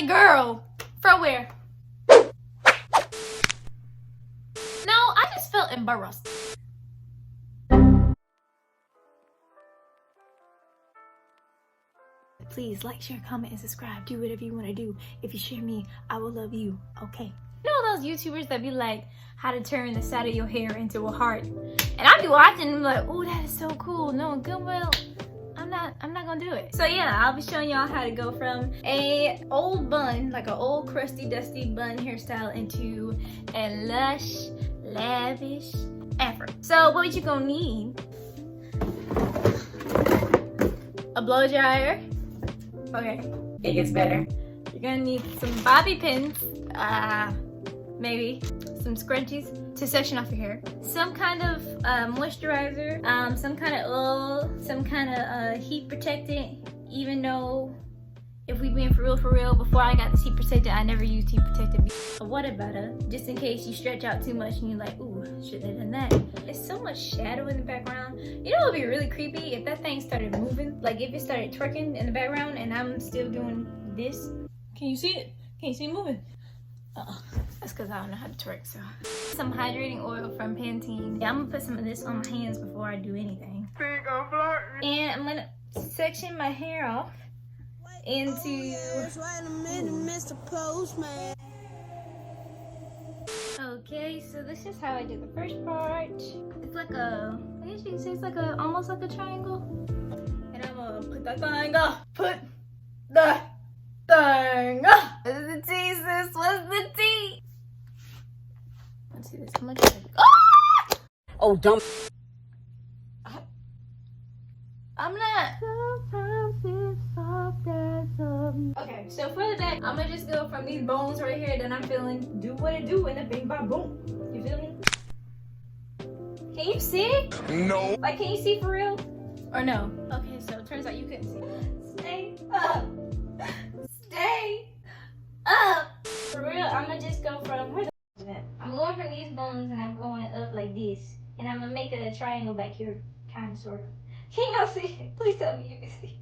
like, girl, from where? No, I just felt embarrassed. Please like, share, comment, and subscribe. Do whatever you want to do. If you share me, I will love you. Okay. You know those YouTubers that be like, how to turn the side of your hair into a heart? And I be watching and be like, oh, that is so cool. No, good, well, I'm not gonna do it. So yeah, I'll be showing y'all how to go from a old bun, like an old crusty, dusty bun hairstyle, into a lush, lavish afro. So what you gonna need? A blow dryer. Okay, it gets better. You're gonna need some bobby pins, maybe some scrunchies to section off your hair, some kind of moisturizer, some kind of oil, some kind of heat protectant. Even though if we been for real, before I got this heat protectant, I never used heat protectant. A water butter, just in case you stretch out too much and you're like, ooh, should have done that. There's so much shadow in the background. You know what would be really creepy? If that thing started moving, like if it started twerking in the background and I'm still doing this. Can you see it? Can you see it moving? That's because I don't know how to twerk, so. Some hydrating oil from Pantene. Yeah, I'm gonna put some of this on my hands before I do anything. And I'm gonna section my hair off into... Wait a minute, Mr. Postman. Okay, so this is how I do the first part. It's like a, I guess you can say it's like a, almost like a triangle. And I'm gonna put the thing up. Put the thing up. What's the T, sis? What's the T? Let's see this. How much is it? Ah! Oh, dumb. I'm not. Okay, so for the back, I'm gonna just go from these bones right here that I'm feeling. Do what it do and a bing bang boom. You feel me? Can you see? No. Like, can you see for real? Or no? Okay, so it turns out you couldn't see. Stay up. Stay up. For real, I'm gonna just go from where the at? I'm going from these bones and I'm going up like this. And I'm gonna make a triangle back here, kind of, sort of. Can y'all see it? Please tell me you can see.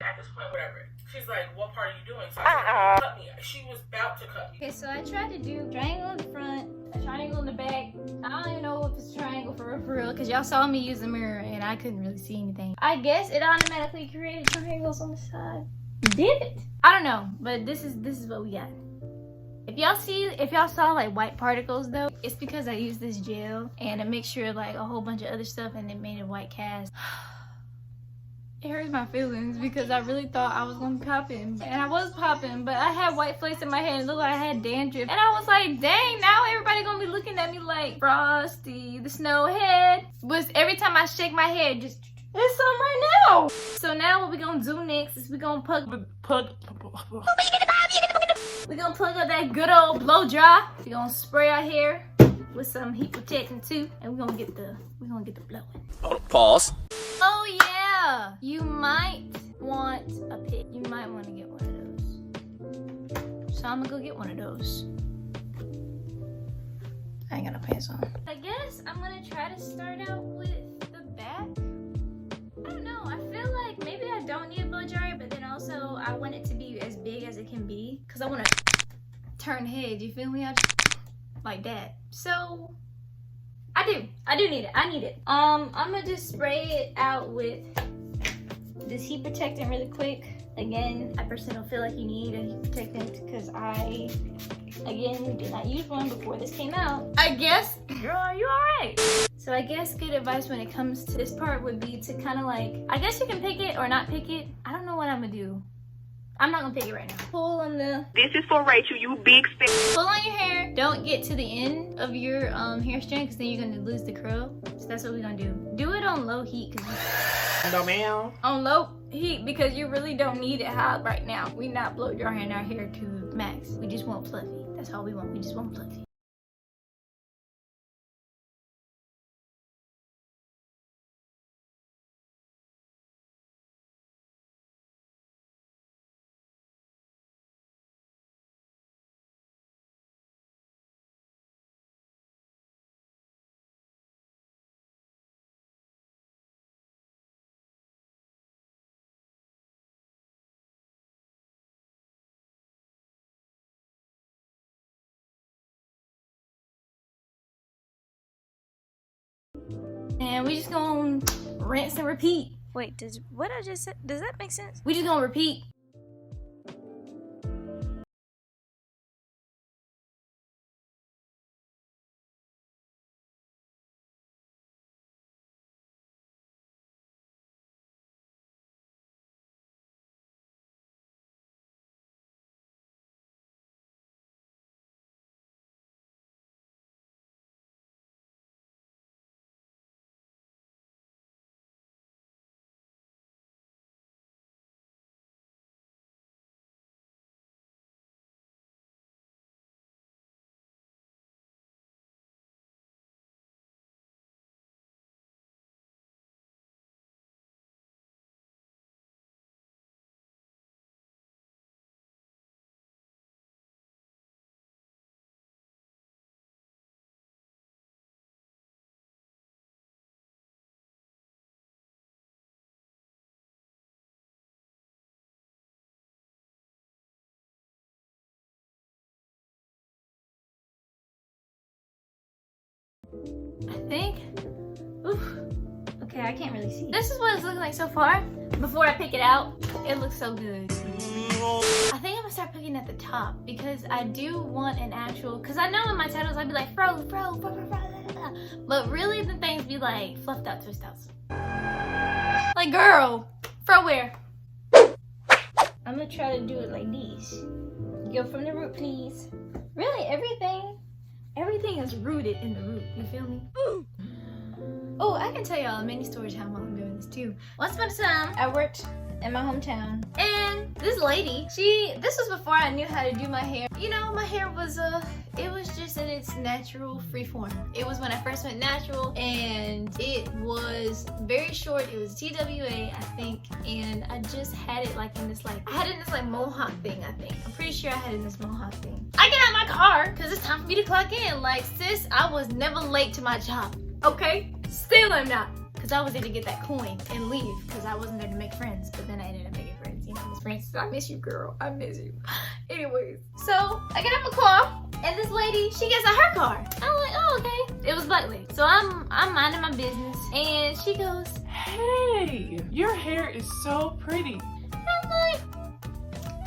At this point, whatever. She's like, what part are you doing? So I said, cut me. She was about to cut me. Okay, so I tried to do a triangle in the front, a triangle in the back. I don't even know if it's a triangle for real, because y'all saw me use the mirror and I couldn't really see anything. I guess it automatically created triangles on the side. Did it? I don't know, but this is what we got. If y'all saw like white particles though, it's because I used this gel and a mixture of like a whole bunch of other stuff and it made a white cast. It hurts my feelings because I really thought I was gonna be popping, and I was popping, but I had white flakes in my hair and it looked like I had dandruff, and I was like, dang, now everybody gonna be looking at me like Frosty the Snowhead. Was every time I shake my head, just there's some right now. So now what we gonna do next is we gonna plug up that good old blow dry. We gonna spray our hair with some heat protectant too, and we're gonna get the blowing. Pause. Oh yeah, you might want a pick. You might want to get one of those. So I'm gonna go get one of those. I ain't got no pants on. I guess I'm gonna try to start out with the back. I don't know, I feel like maybe I don't need a blow dryer, but then also I want it to be as big as it can be, because I want to turn heads, you feel me? Like that. So I do need it. I need it. I'm gonna just spray it out with this heat protectant really quick. Again, I personally don't feel like you need a heat protectant because I, again, did not use one before this came out. I guess, girl, are you alright? So I guess good advice when it comes to this part would be to kind of like, I guess you can pick it or not pick it. I don't know what I'm gonna do. I'm not gonna pick it right now. Pull on the... This is for Rachel, you big spin. Pull on your hair. Don't get to the end of your hair strand because then you're gonna lose the curl. So that's what we're gonna do. Do it on low heat. No, ma'am. On low heat because you really don't need it hot right now. We not blow drying our hair to max. We just want fluffy. That's all we want. We just want fluffy. and we just gonna rinse and repeat. Wait, what I just said, does that make sense? We just gonna repeat. I think. Oof. Okay, I can't really see. This is what it's looking like so far. Before I pick it out, it looks so good. I think I'm gonna start picking at the top because I do want an actual. Cause I know in my titles I'd be like fro, but really the things be like fluffed out twist outs. Like girl, fro where? I'm gonna try to do it like these. Go from the root, please. Really, everything is rooted in the root. You feel me? Oh, I can tell y'all many stories how I'm doing this too. Once upon a time, I worked in my hometown, and this lady, this was before I knew how to do my hair. You know, my hair was it was just in its natural free form. It was when I first went natural, and it was very short. It was TWA, I think, and I just had it like in this like mohawk thing. I think I'm pretty sure I had it in this mohawk thing. I get out my car because it's time for me to clock in. Like sis, I was never late to my job. Okay, still I'm not. Cause I was there to get that coin and leave because I wasn't there to make friends, but then I ended up making friends. You know, Miss Francis, I miss you, girl. I miss you. Anyways, so I get out my car and this lady, she gets out her car. I'm like, oh, okay. It was black lady. So I'm minding my business and she goes, Hey, your hair is so pretty. I'm like,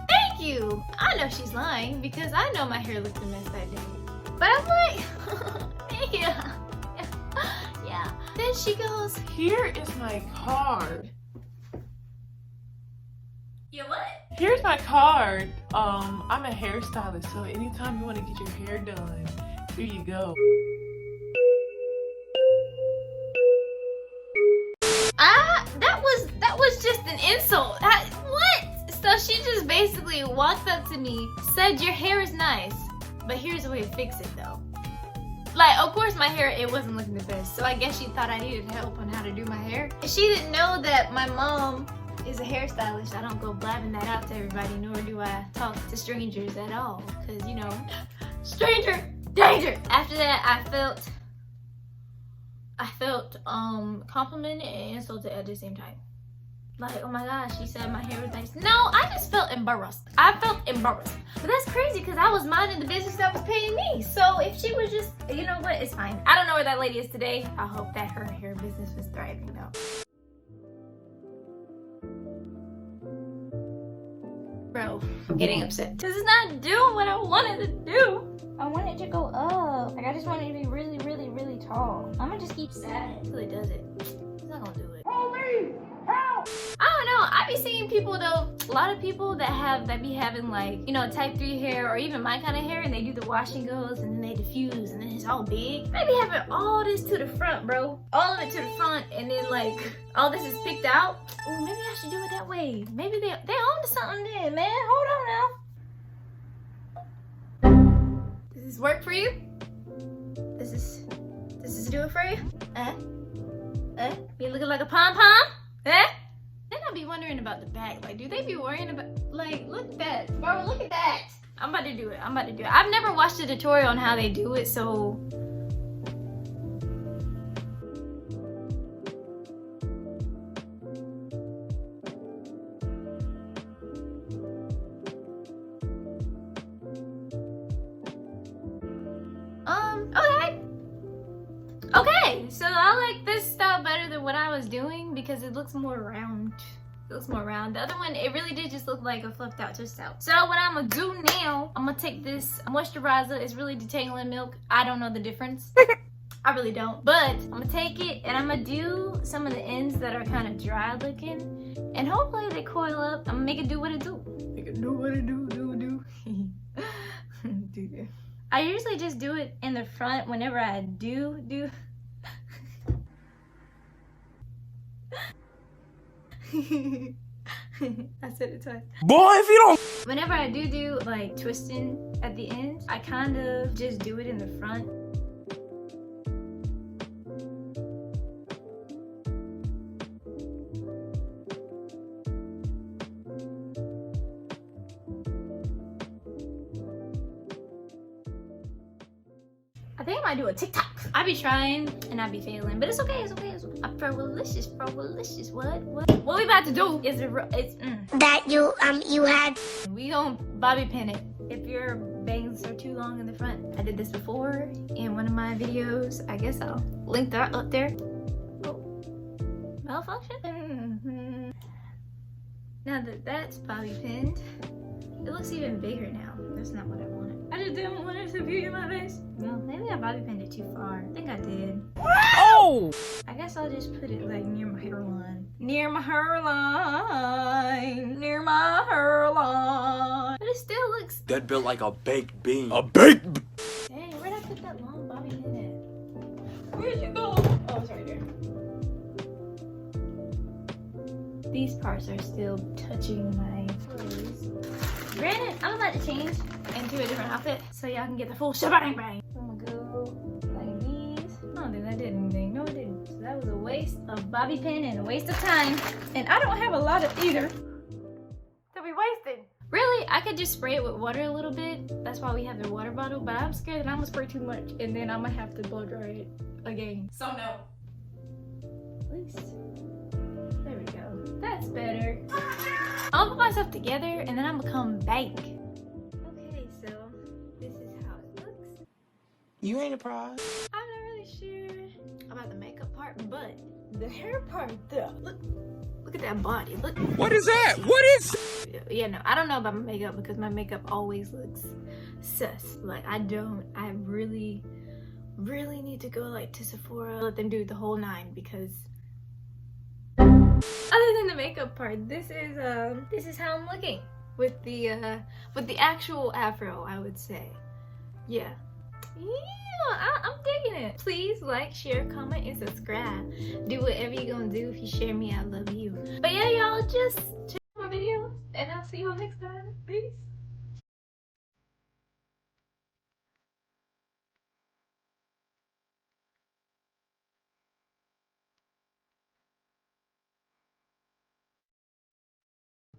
thank you. I know she's lying because I know my hair looked a mess that day. But I'm like, thank you. Yeah. Then she goes, Here is my card. you what? Here's my card. I'm a hairstylist, so anytime you want to get your hair done, here you go. That was just an insult. What? So she just basically walked up to me, said your hair is nice, but here's a way to fix it though. Like, of course my hair, it wasn't looking the best, so I guess she thought I needed help on how to do my hair. She didn't know that my mom is a hairstylist. I don't go blabbing that out to everybody, nor do I talk to strangers at all, because, you know, stranger danger. After that, I felt complimented and insulted at the same time. Like, oh my gosh, she said my hair was nice. No, I just felt embarrassed. I felt embarrassed. But that's crazy because I was minding the business that was paying me. So if she was just, you know what, it's fine. I don't know where that lady is today. I hope that her hair business was thriving though. Bro, I'm getting upset. This is not doing what I wanted to do. I want it to go up. Like, I just want it to be really, really, really tall. I'm gonna just keep sad until it does it. It's not gonna do it. Holy hell! I don't know. I be seeing people though, a lot of people that be having like, you know, type 3 hair or even my kind of hair, and they do the wash and goes and then they diffuse and then it's all big. They be having all this to the front, bro. All of it to the front, and then like all this is picked out. Oh, maybe I should do it that way. Maybe they on to something then, man. Hold on now. Does this work for you? Does this do it for you? You looking like a pom-pom? Then I'll be wondering about the back. Like, do they be worrying about, like, look at that. Bro, look at that. I'm about to do it. I've never watched a tutorial on how they do it, so. Okay, so I like this style was doing because it looks more round. It looks more round. The other one, it really did just look like a fluffed out twist out. So what I'm gonna do now, I'm gonna take this moisturizer. It's really detangling milk. I don't know the difference. I really don't. But I'm gonna take it and I'm gonna do some of the ends that are kind of dry looking. And hopefully they coil up. I'm gonna make it do what it do. Make it do what it do. I usually just do it in the front whenever I do. I said it twice. Boy, if you don't. Whenever I do like twisting at the end, I kind of just do it in the front. I think I might do a TikTok. I be trying and I be failing, but it's okay. I'm pro-delicious. What we about to do is That you had. we gonna bobby pin it. If your bangs are too long in the front, I did this before in one of my videos. I guess I'll link that up there. Oh, malfunction. Now that that's bobby pinned, it looks even bigger now. That's not what I wanted. I just didn't want it to be in my face. No, maybe I bobby pinned it too far. I think I did. Oh! I guess I'll just put it like near my hairline. Near my hairline. But it still looks... That built like a baked bean. A baked bean? Dang, where'd I put that long bobby pin at? Where'd you go? Oh, it's right there. These parts are still touching my clothes. Granted, I'm about to change into a different outfit so y'all can get the full shebang bang. I'm gonna go like these. I don't think that did anything. No, it didn't. So that was a waste of bobby pin and a waste of time. And I don't have a lot of either to be wasted. Really, I could just spray it with water a little bit. That's why we have the water bottle. But I'm scared that I'm gonna spray too much and then I'm gonna have to blow dry it again. So no. At least. There we go. That's better. I'll put myself together and then I'm gonna come back. Okay, so this is how it looks. You ain't a prize. I'm not really sure about the makeup part, but the hair part though. Look at that body. Look. What is that? What is? Yeah, no, I don't know about my makeup because my makeup always looks sus. Like I really need to go like to Sephora, let them do the whole 9 because other than the makeup part, this is how I'm looking with the actual afro, I would say. Yeah, I'm digging it. Please like, share, comment, and subscribe. Do whatever you're gonna do. If you share me, I love you. But yeah, y'all, just check my videos, and I'll see y'all next time. Peace.